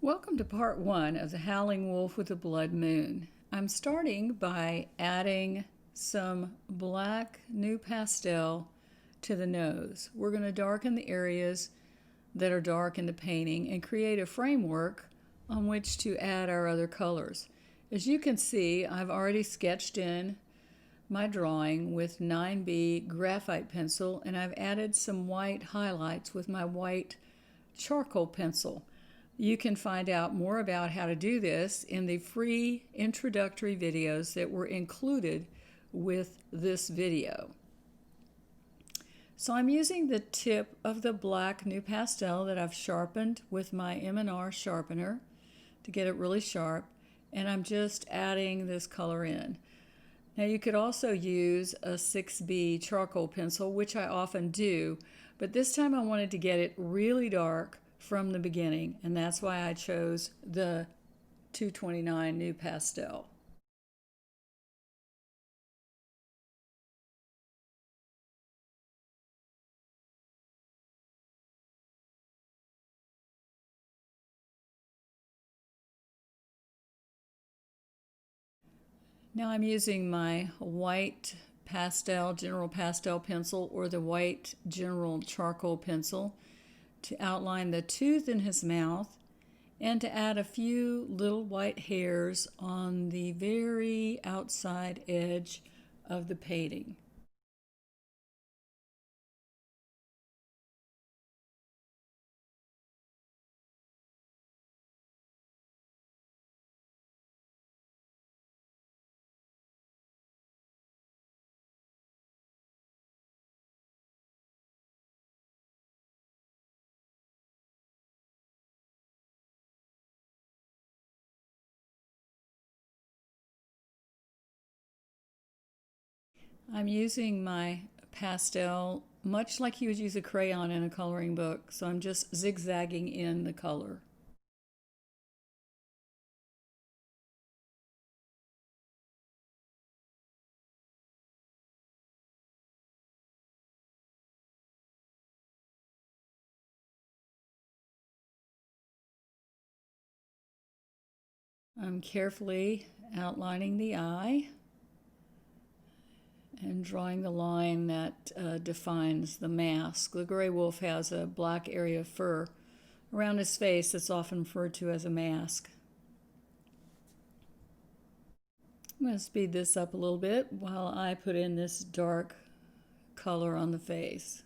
Welcome to part one of the Howling Wolf with the Blood Moon. I'm starting by adding some black new pastel to the nose. We're going to darken the areas that are dark in the painting and create a framework on which to add our other colors. As you can see, I've already sketched in my drawing with 9B graphite pencil, and I've added some white highlights with my white charcoal pencil. You can find out more about how to do this in the free introductory videos that were included with this video. So I'm using the tip of the black new pastel that I've sharpened with my M&R sharpener to get it really sharp, and I'm just adding this color in. Now you could also use a 6B charcoal pencil, which I often do, but this time I wanted to get it really dark from the beginning, and that's why I chose the 229 new pastel. Now I'm using my white pastel, general pastel pencil, or the white general charcoal pencil to outline the tooth in his mouth and to add a few little white hairs on the very outside edge of the painting. I'm using my pastel much like you would use a crayon in a coloring book, so I'm just zigzagging in the color. I'm carefully outlining the eye and drawing the line that defines the mask. The gray wolf has a black area of fur around his face that's often referred to as a mask. I'm going to speed this up a little bit while I put in this dark color on the face.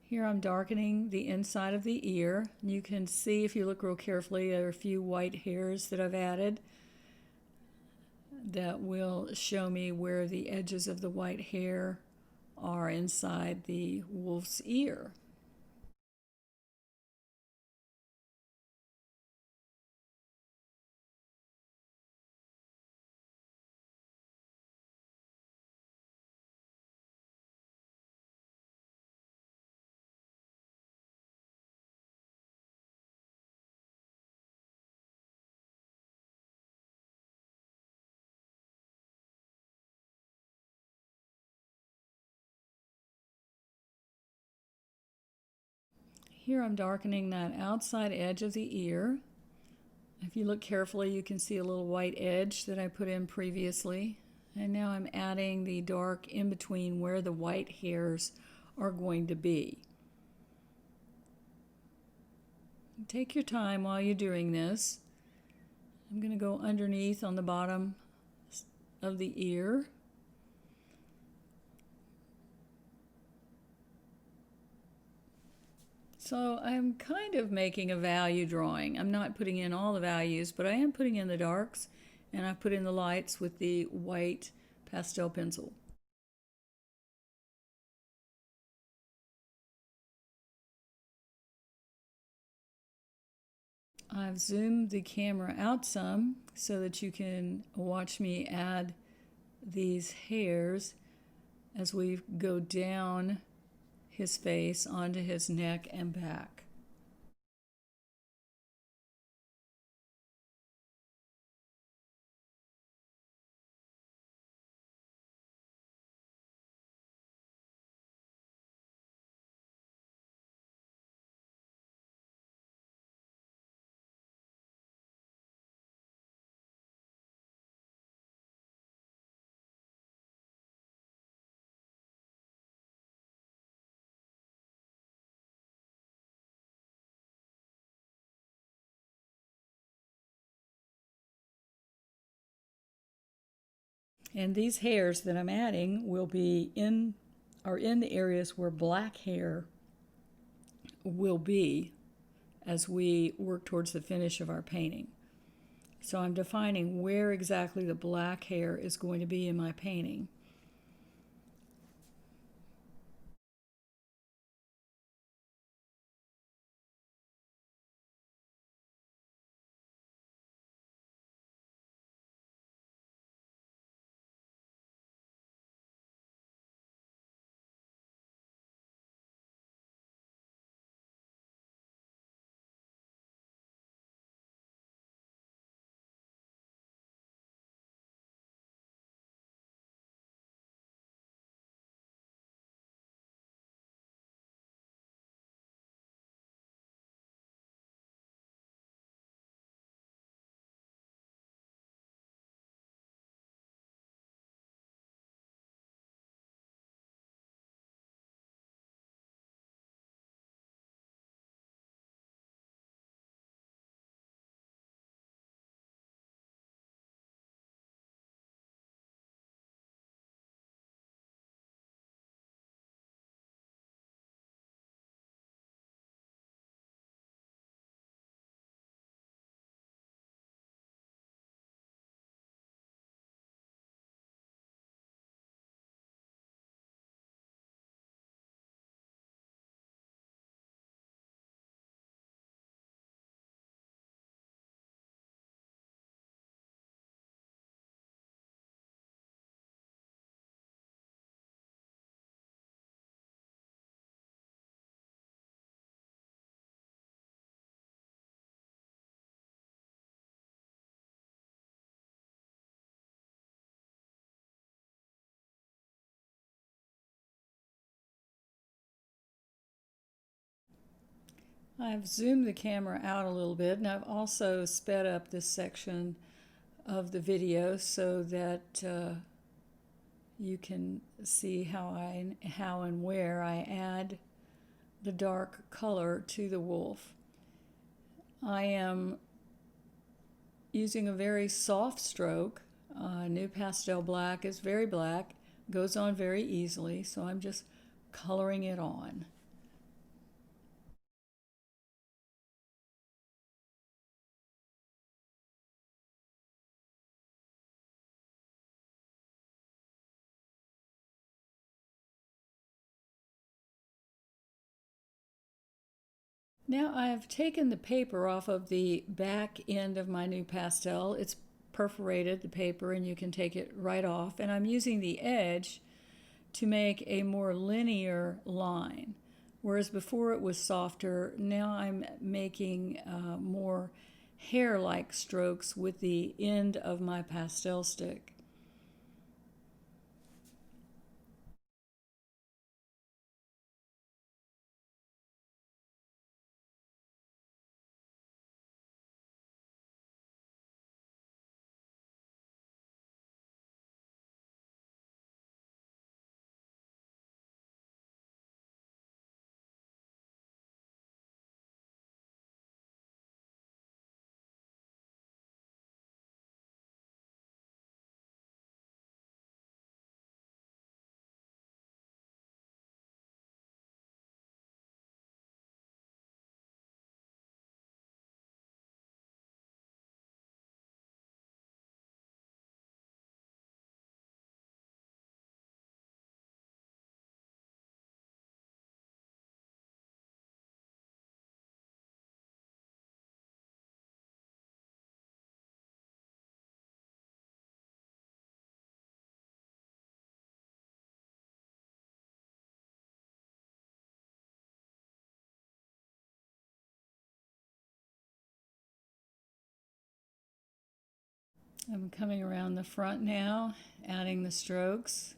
Here I'm darkening the inside of the ear. You can see, if you look real carefully, there are a few white hairs that I've added that will show me where the edges of the white hair are inside the wolf's ear. Here I'm darkening that outside edge of the ear. If you look carefully, you can see a little white edge that I put in previously. And now I'm adding the dark in between where the white hairs are going to be. Take your time while you're doing this. I'm going to go underneath on the bottom of the ear. So I'm kind of making a value drawing. I'm not putting in all the values, but I am putting in the darks, and I put in the lights with the white pastel pencil. I've zoomed the camera out some so that you can watch me add these hairs as we go down his face onto his neck and back. And these hairs that I'm adding are in the areas where black hair will be as we work towards the finish of our painting. So I'm defining where exactly the black hair is going to be in my painting. I've zoomed the camera out a little bit, and I've also sped up this section of the video so that you can see how and where I add the dark color to the wolf. I am using a very soft stroke. New pastel black is very black, goes on very easily, so I'm just coloring it on. Now I've taken the paper off of the back end of my new pastel. It's perforated, the paper, and you can take it right off. And I'm using the edge to make a more linear line. Whereas before it was softer, now I'm making more hair-like strokes with the end of my pastel stick. I'm coming around the front now, adding the strokes.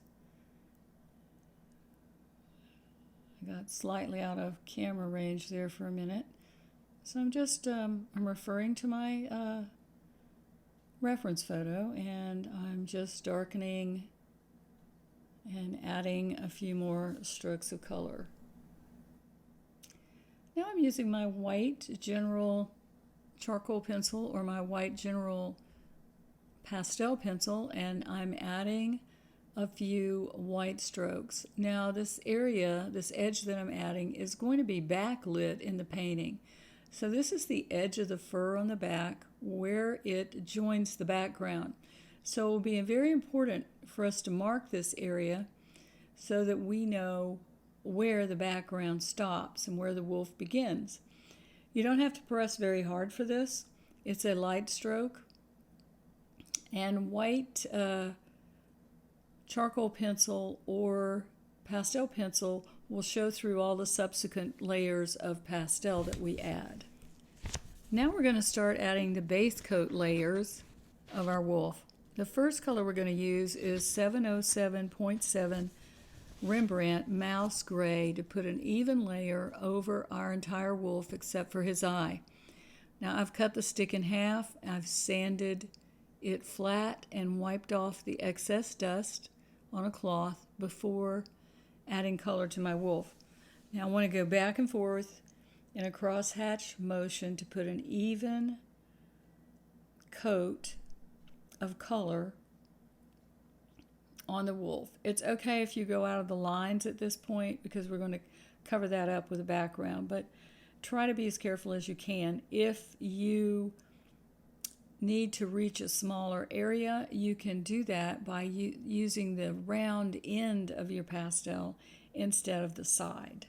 I got slightly out of camera range there for a minute. So I'm just, I'm referring to my reference photo, and I'm just darkening and adding a few more strokes of color. Now I'm using my white general charcoal pencil or my white general pastel pencil and I'm adding a few white strokes. Now this area, this edge that I'm adding is going to be backlit in the painting. So this is the edge of the fur on the back where it joins the background. So it will be very important for us to mark this area so that we know where the background stops and where the wolf begins. You don't have to press very hard for this. It's a light stroke. And white charcoal pencil or pastel pencil will show through all the subsequent layers of pastel that we add. Now we're going to start adding the base coat layers of our wolf. The first color we're going to use is 707.7 Rembrandt Mouse Gray to put an even layer over our entire wolf except for his eye. Now I've cut the stick in half, I've sanded it flat and wiped off the excess dust on a cloth before adding color to my wolf. Now I want to go back and forth in a crosshatch motion to put an even coat of color on the wolf. It's okay if you go out of the lines at this point because we're going to cover that up with a background, but try to be as careful as you can. If you need to reach a smaller area, you can do that by using the round end of your pastel instead of the side.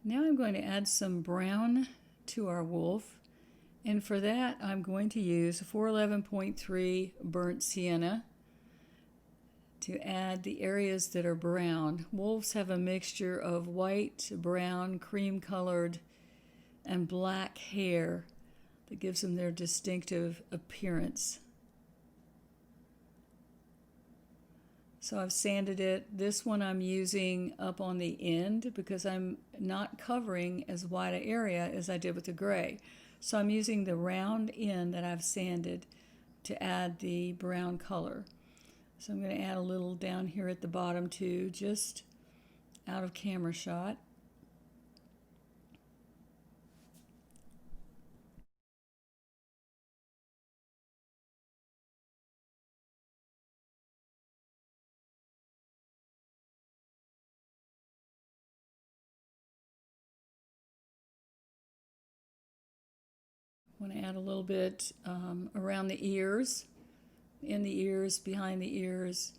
Now I'm going to add some brown to our wolf, and for that I'm going to use 411.3 burnt sienna to add the areas that are brown. Wolves have a mixture of white, brown, cream colored, and black hair that gives them their distinctive appearance. So I've sanded it. This one I'm using up on the end because I'm not covering as wide an area as I did with the gray. So I'm using the round end that I've sanded to add the brown color. So I'm going to add a little down here at the bottom too, just out of camera shot. I want to add a little bit around the ears, in the ears, behind the ears.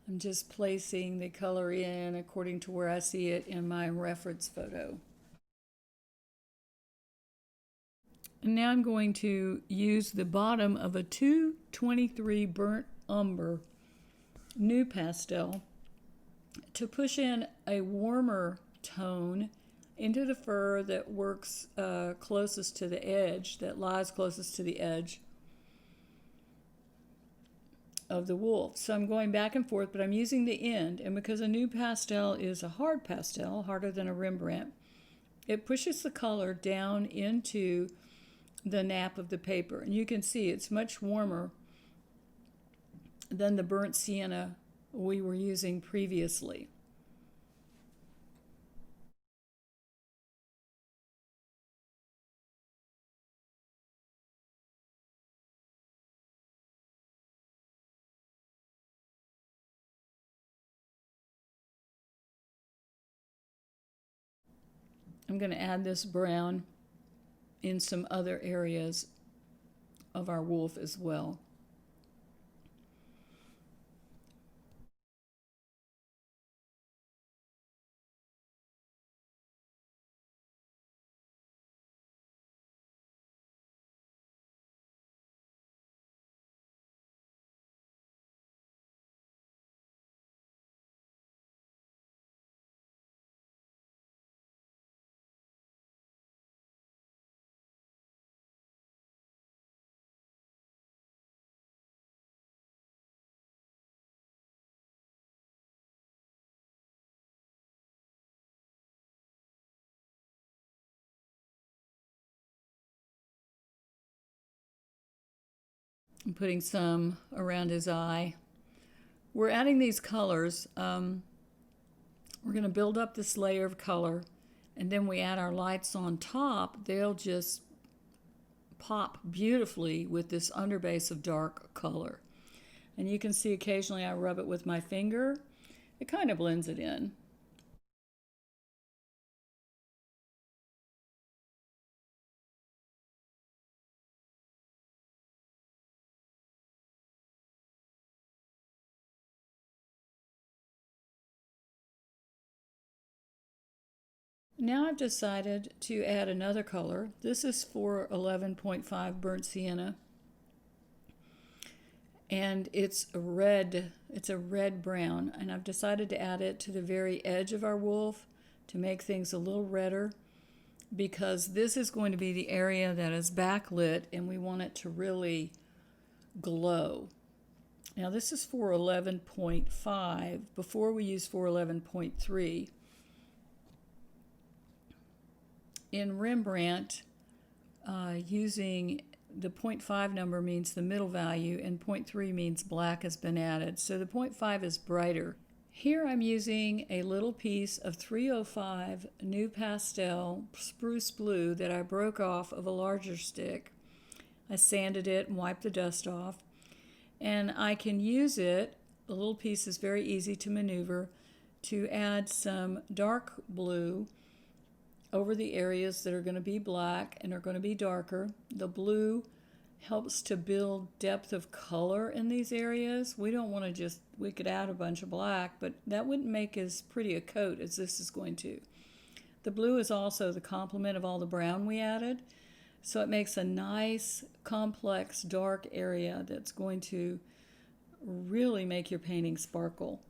I'm just placing the color in according to where I see it in my reference photo. And now I'm going to use the bottom of a 223 burnt umber new pastel to push in a warmer tone into the fur that works closest to the edge, that lies closest to the edge of the wolf. So I'm going back and forth, but I'm using the end, and because a new pastel is a hard pastel, harder than a Rembrandt, it pushes the color down into the nap of the paper. And you can see it's much warmer than the burnt sienna we were using previously. I'm going to add this brown in some other areas of our wolf as well. I'm putting some around his eye. We're adding these colors. We're going to build up this layer of color, and then we add our lights on top. They'll just pop beautifully with this underbase of dark color. And you can see occasionally I rub it with my finger. It kind of blends it in. Now I've decided to add another color. This is for 11.5 burnt sienna. And it's a red brown, and I've decided to add it to the very edge of our wolf to make things a little redder, because this is going to be the area that is backlit and we want it to really glow. Now this is 411.5. Before we used 411.3. In Rembrandt, using the 0.5 number means the middle value, and 0.3 means black has been added. So the 0.5 is brighter. Here I'm using a little piece of 305 New Pastel Spruce Blue that I broke off of a larger stick. I sanded it and wiped the dust off. And I can use it, the little piece is very easy to maneuver, to add some dark blue over the areas that are going to be black and are going to be darker. The blue helps to build depth of color in these areas. We don't want to just, we could add a bunch of black, but that wouldn't make as pretty a coat as this is going to. The blue is also the complement of all the brown we added, so it makes a nice, complex, dark area that's going to really make your painting sparkle.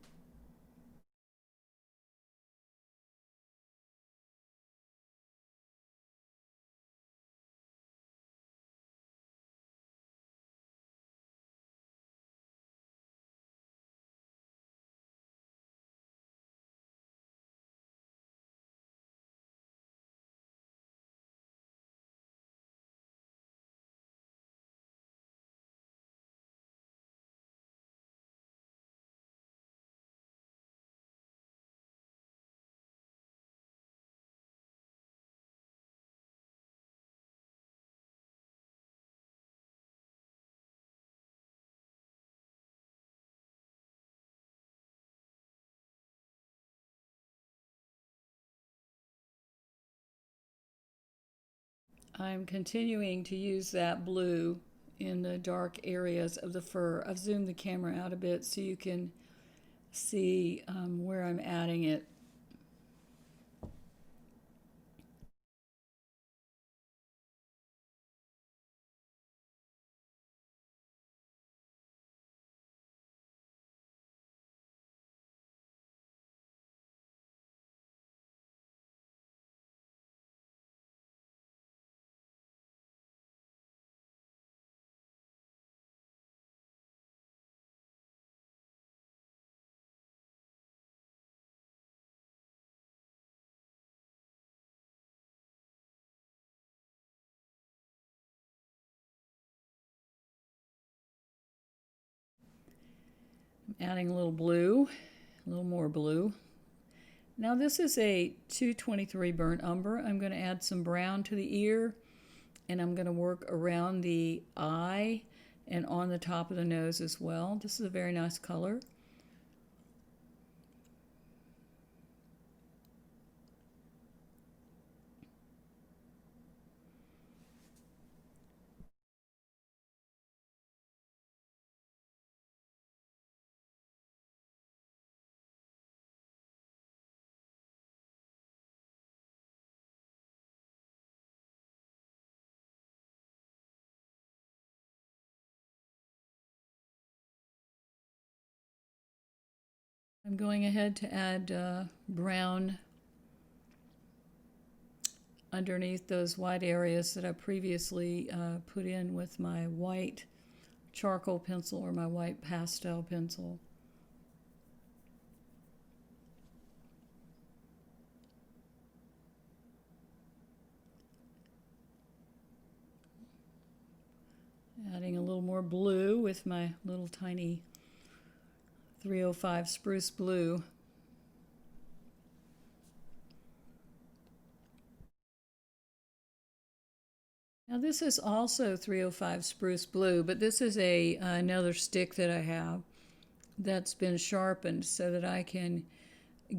I'm continuing to use that blue in the dark areas of the fur. I've zoomed the camera out a bit so you can see where I'm adding it. Adding a little blue, a little more blue. Now this is a 223 burnt umber. I'm going to add some brown to the ear, and I'm going to work around the eye and on the top of the nose as well. This is a very nice color. I'm going ahead to add brown underneath those white areas that I previously put in with my white charcoal pencil or my white pastel pencil. Adding a little more blue with my little tiny 305 spruce blue. Now this is also 305 spruce blue, but this is another stick that I have that's been sharpened so that I can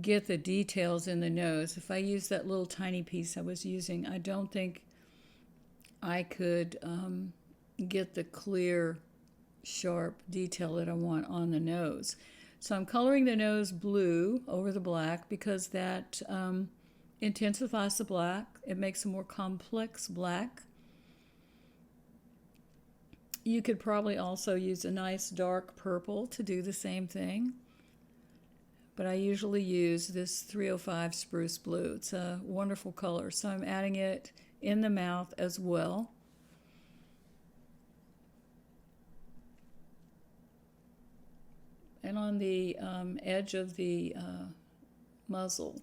get the details in the nose. If I use that little tiny piece I was using, I don't think I could get the clear, sharp detail that I want on the nose. So I'm coloring the nose blue over the black because that intensifies the black. It makes a more complex black. You could probably also use a nice dark purple to do the same thing. But I usually use this 305 spruce blue. It's a wonderful color. So I'm adding it in the mouth as well. And on the edge of the muzzle.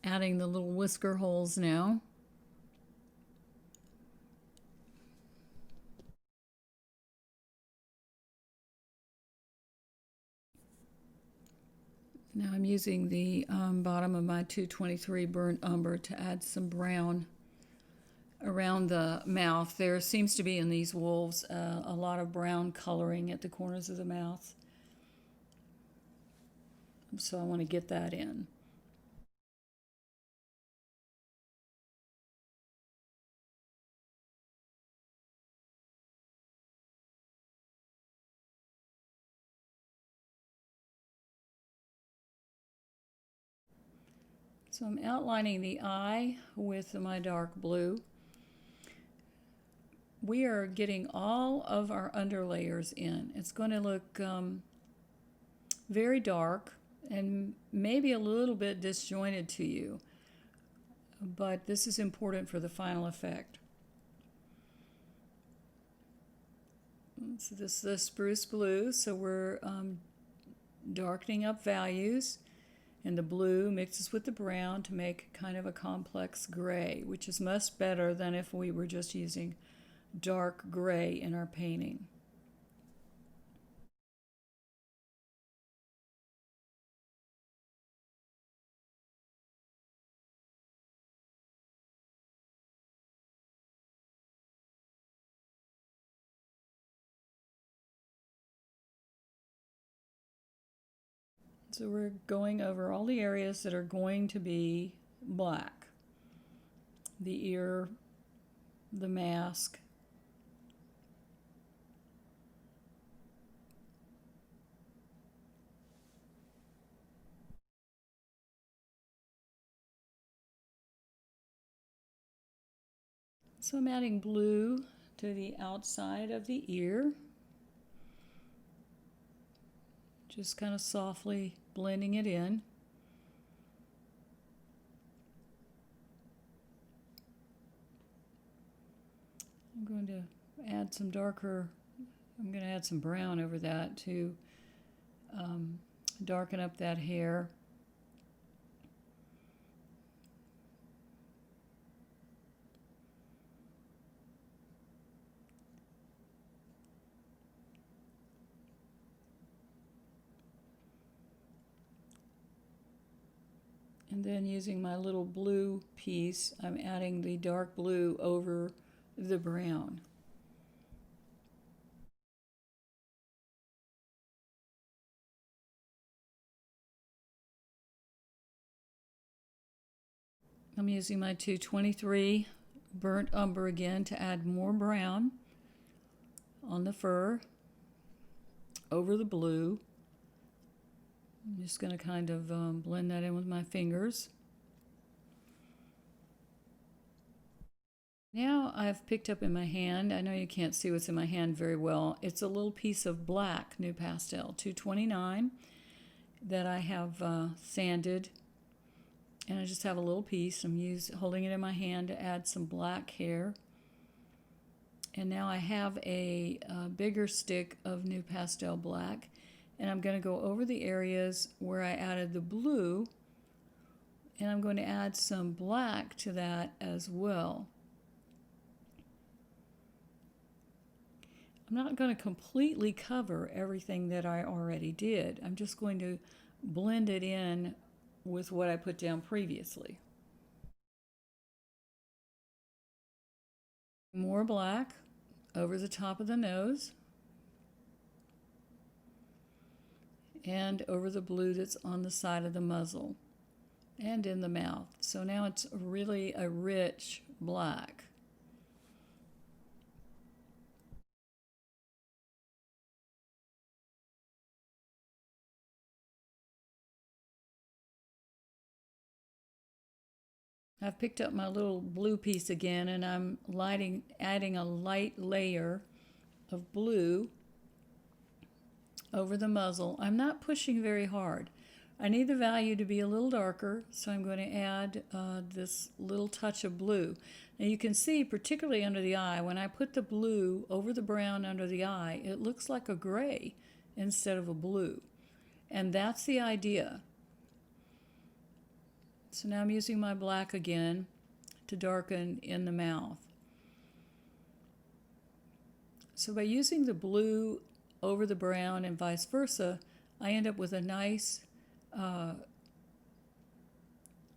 Adding the little whisker holes now. Now I'm using the bottom of my 223 burnt umber to add some brown around the mouth. There seems to be in these wolves a lot of brown coloring at the corners of the mouth. So I want to get that in. So I'm outlining the eye with my dark blue. We are getting all of our underlayers in. It's going to look very dark and maybe a little bit disjointed to you, but this is important for the final effect. So this is the spruce blue, so we're darkening up values, and the blue mixes with the brown to make kind of a complex gray, which is much better than if we were just using dark gray in our painting. So we're going over all the areas that are going to be black. The ear, the mask, so I'm adding blue to the outside of the ear, just kind of softly blending it in. I'm going to add some I'm going to add some brown over that to darken up that hair. And then using my little blue piece, I'm adding the dark blue over the brown. I'm using my 223 burnt umber again to add more brown on the fur over the blue. I'm just going to kind of blend that in with my fingers. Now I've picked up in my hand, I know you can't see what's in my hand very well, it's a little piece of black new pastel, 229, that I have sanded, and I just have a little piece. I'm holding it in my hand to add some black hair. And now I have a bigger stick of new pastel black, and I'm going to go over the areas where I added the blue, and I'm going to add some black to that as well. I'm not going to completely cover everything that I already did. I'm just going to blend it in with what I put down previously. More black over the top of the nose and over the blue that's on the side of the muzzle and in the mouth. So now it's really a rich black. I've picked up my little blue piece again, and I'm adding a light layer of blue over the muzzle. I'm not pushing very hard. I need the value to be a little darker, so I'm going to add this little touch of blue. Now you can see, particularly under the eye, when I put the blue over the brown under the eye, it looks like a gray instead of a blue. And that's the idea. So now I'm using my black again to darken in the mouth. So by using the blue over the brown and vice versa, I end up with a nice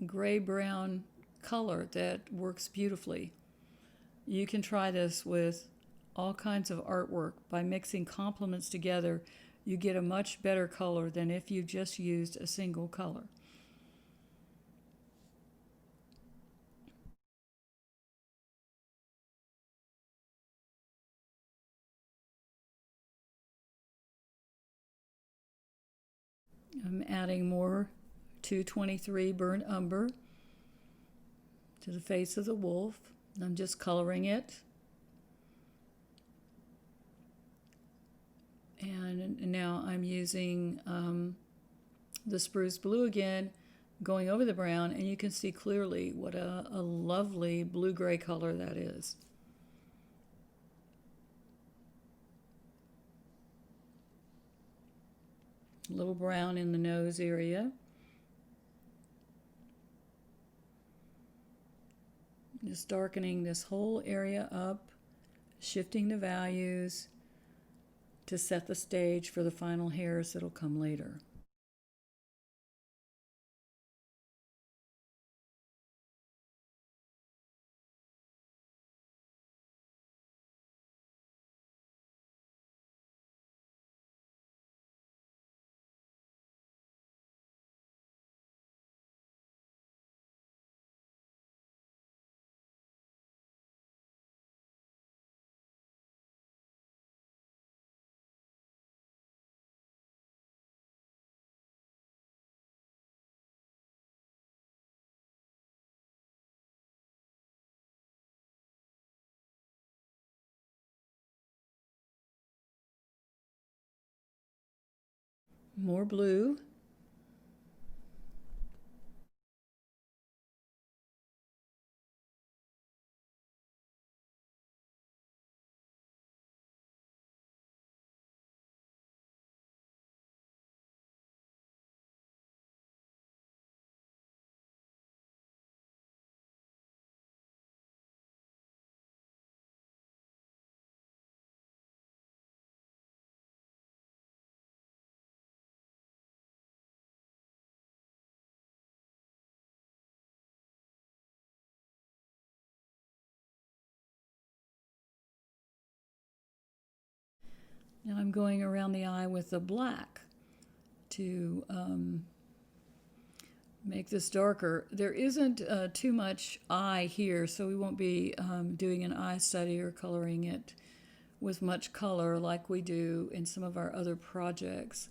gray-brown color that works beautifully. You can try this with all kinds of artwork. By mixing complements together, you get a much better color than if you just used a single color. I'm adding more 223 burnt umber to the face of the wolf. I'm just coloring it. And now I'm using the spruce blue again, going over the brown, and you can see clearly what a lovely blue-gray color that is. A little brown in the nose area. Just darkening this whole area up, shifting the values to set the stage for the final hairs that'll come later. More blue. Now I'm going around the eye with the black to make this darker. There isn't too much eye here, so we won't be doing an eye study or coloring it with much color like we do in some of our other projects.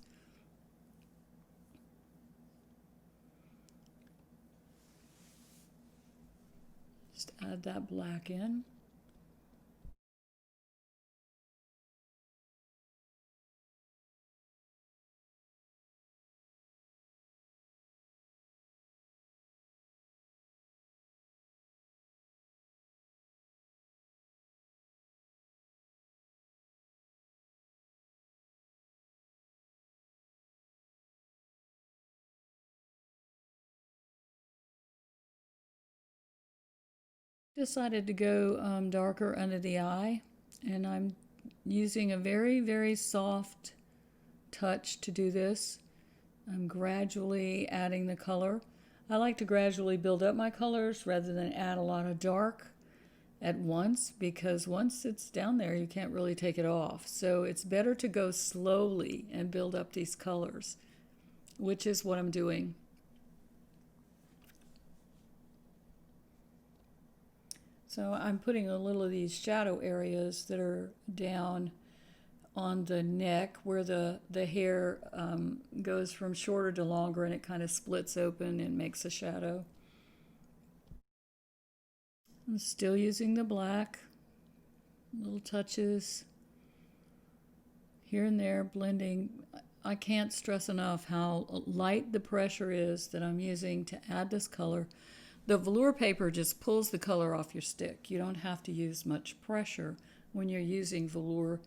Just add that black in. Decided to go darker under the eye, and I'm using a very soft touch to do this. I'm gradually adding the color. I like to gradually build up my colors rather than add a lot of dark at once, because once it's down there you can't really take it off. So it's better to go slowly and build up these colors, which is what I'm doing. So I'm putting a little of these shadow areas that are down on the neck where the hair goes from shorter to longer, and it kind of splits open and makes a shadow. I'm still using the black, little touches here and there, blending. I can't stress enough how light the pressure is that I'm using to add this color. The velour paper just pulls the color off your stick. You don't have to use much pressure when you're using velour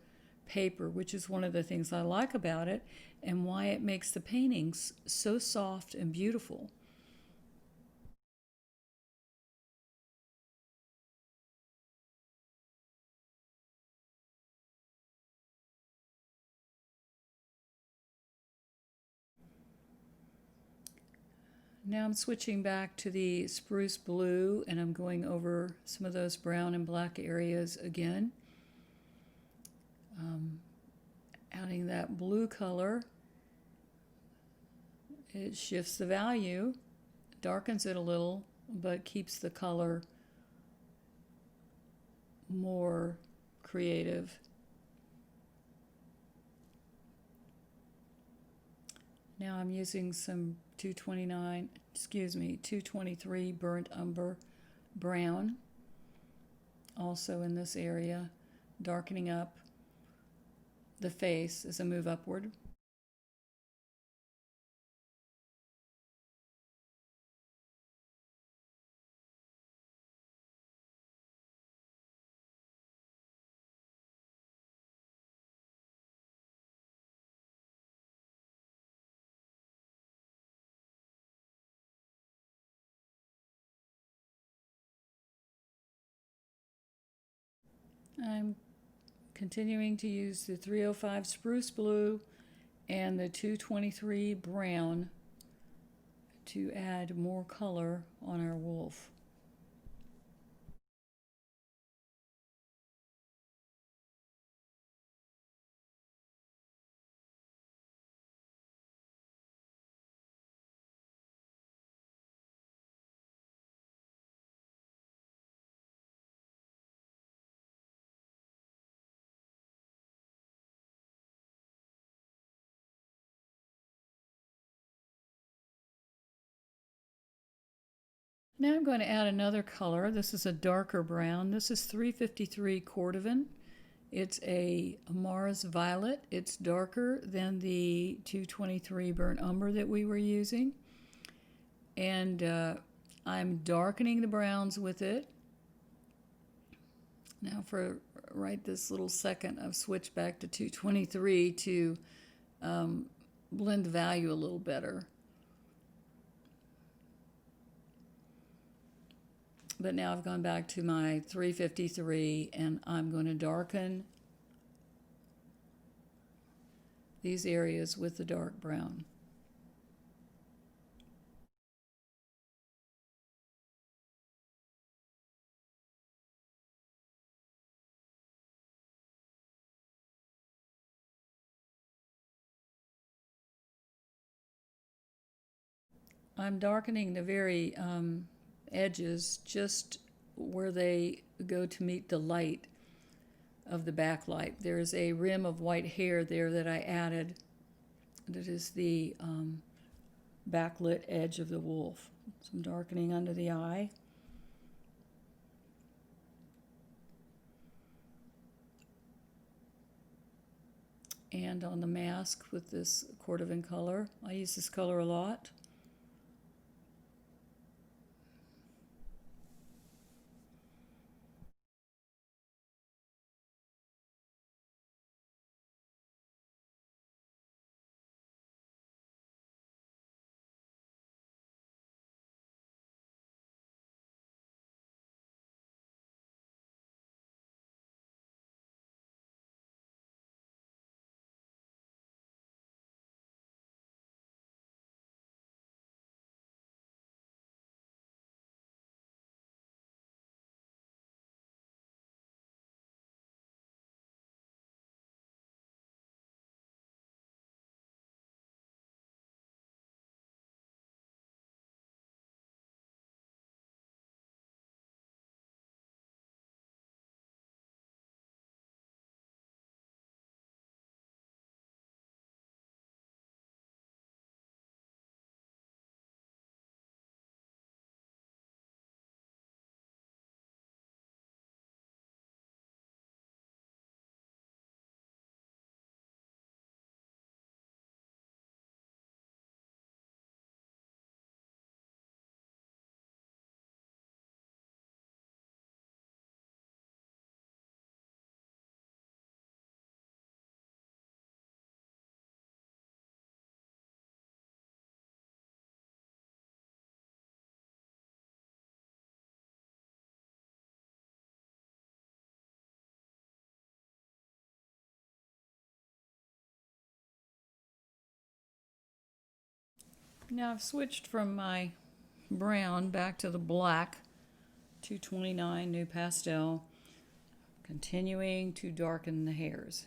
paper, which is one of the things I like about it and why it makes the paintings so soft and beautiful. Now I'm switching back to the spruce blue, and I'm going over some of those brown and black areas again. Adding that blue color, it shifts the value, darkens it a little, but keeps the color more creative. Now I'm using some 223 burnt umber brown, also in this area, darkening up the face as I move upward. I'm continuing to use the 305 spruce blue and the 223 brown to add more color on our wolf. Now I'm going to add another color. This is a darker brown. This is 353 cordovan. It's a Mars violet. It's darker than the 223 burnt umber that we were using. And I'm darkening the browns with it. Now for right this little second, I've switched back to 223 to blend the value a little better. But now I've gone back to my 353, and I'm going to darken these areas with the dark brown. I'm darkening the very edges just where they go to meet the light of the backlight. There's a rim of white hair there that I added that is the backlit edge of the wolf. Some darkening under the eye. and on the mask with this cordovan color. I use this color a lot. Now I've switched from my brown back to the black 229 new pastel, continuing to darken the hairs.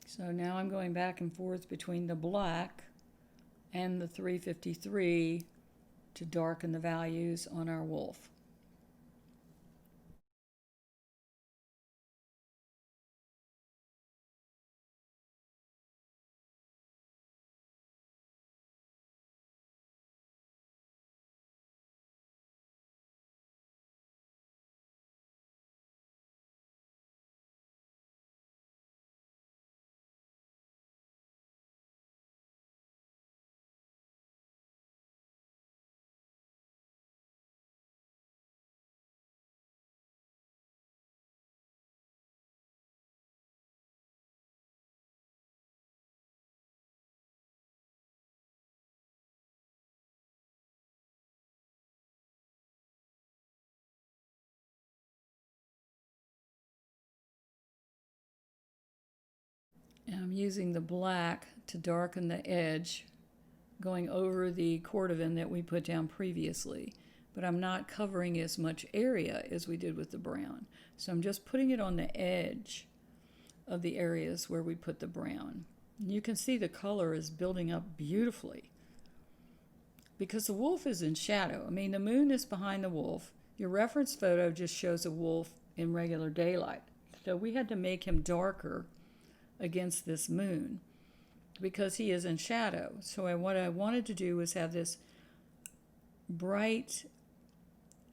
So now I'm going back and forth between the black and the 353 to darken the values on our wolf. And I'm using the black to darken the edge going over the cordovan that we put down previously, but I'm not covering as much area as we did with the brown. So I'm just putting it on the edge of the areas where we put the brown. And you can see the color is building up beautifully because the wolf is in shadow. I mean, the moon is behind the wolf. Your reference photo just shows a wolf in regular daylight. So we had to make him darker against this moon because he is in shadow. So what I wanted to do was have this bright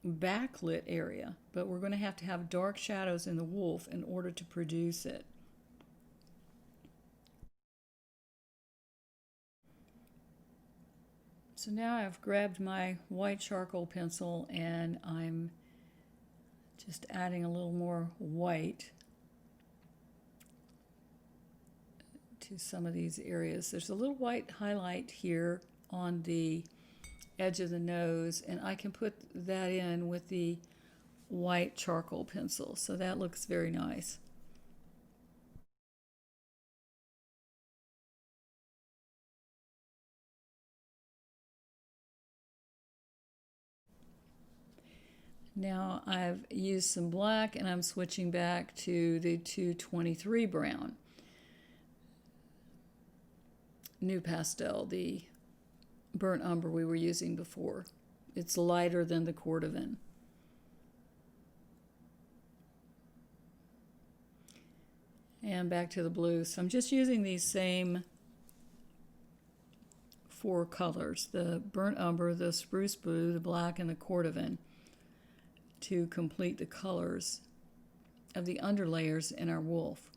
backlit area, but we're going to have dark shadows in the wolf in order to produce it. So now I've grabbed my white charcoal pencil and I'm just adding a little more white to some of these areas. There's a little white highlight here on the edge of the nose, and I can put that in with the white charcoal pencil, so that looks very nice. Now I've used some black and I'm switching back to the 223 brown. New pastel, the burnt umber we were using before. It's lighter than the cordovan. And back to the blue. So I'm just using these same four colors, the burnt umber, the spruce blue, the black, and the cordovan, to complete the colors of the underlayers in our wolf.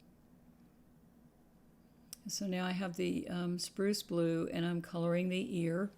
So now I have the spruce blue and I'm coloring the ear.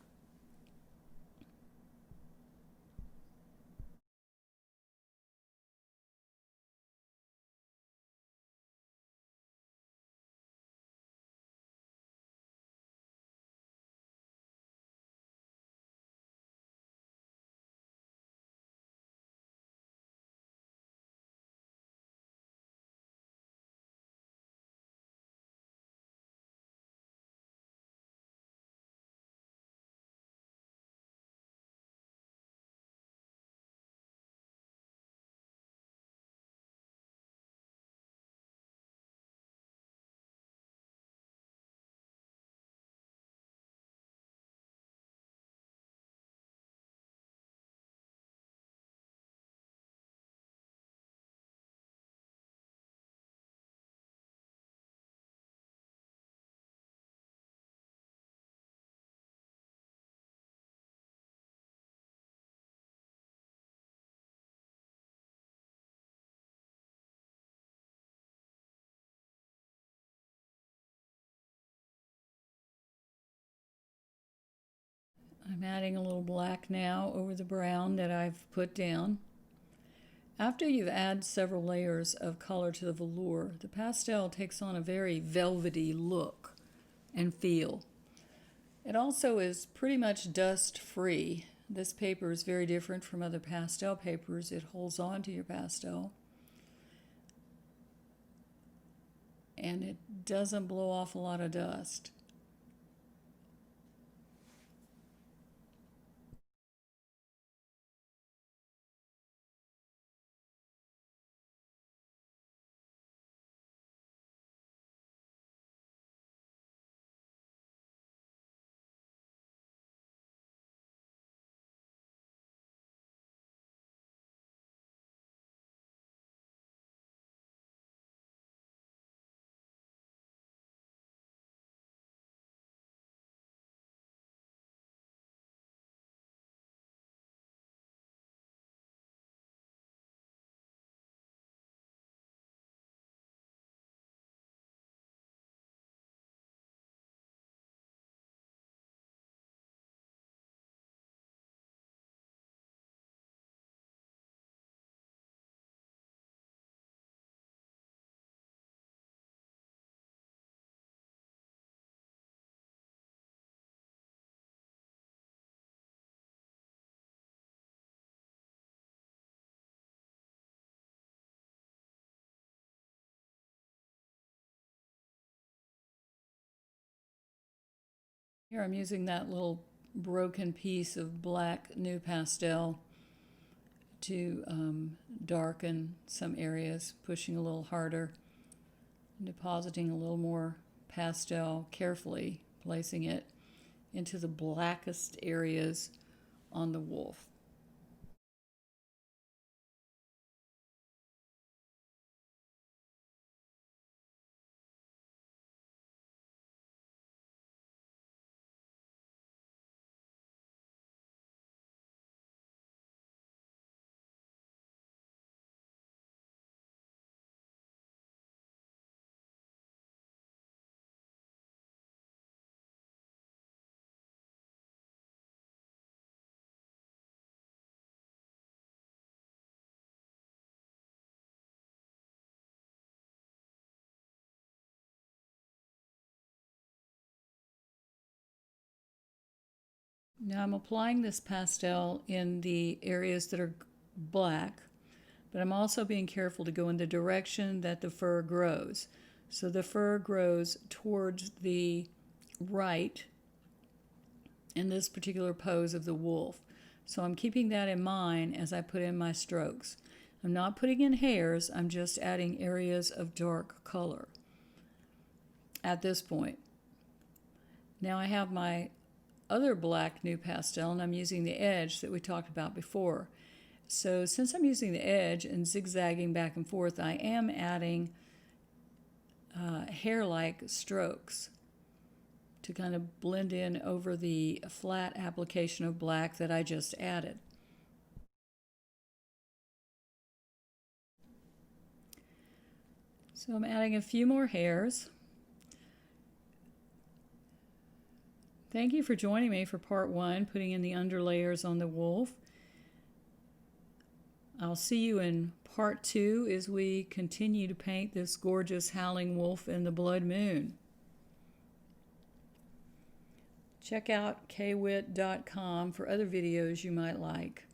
I'm adding a little black now over the brown that I've put down. After you've added several layers of color to the velour, the pastel takes on a very velvety look and feel. It also is pretty much dust free. This paper is very different from other pastel papers. It holds on to your pastel and it doesn't blow off a lot of dust. Here I'm using that little broken piece of black new pastel to darken some areas, pushing a little harder, depositing a little more pastel carefully, placing it into the blackest areas on the wolf. Now I'm applying this pastel in the areas that are black, but I'm also being careful to go in the direction that the fur grows. So the fur grows towards the right in this particular pose of the wolf. So I'm keeping that in mind as I put in my strokes. I'm not putting in hairs, I'm just adding areas of dark color at this point. Now I have my other black new pastel and I'm using the edge that we talked about before. So since I'm using the edge and zigzagging back and forth, I am adding hair-like strokes to kind of blend in over the flat application of black that I just added. So I'm adding a few more hairs. Thank you for joining me for part 1, putting in the underlayers on the wolf. I'll see you in part 2 as we continue to paint this gorgeous howling wolf in the blood moon. Check out kwit.com for other videos you might like.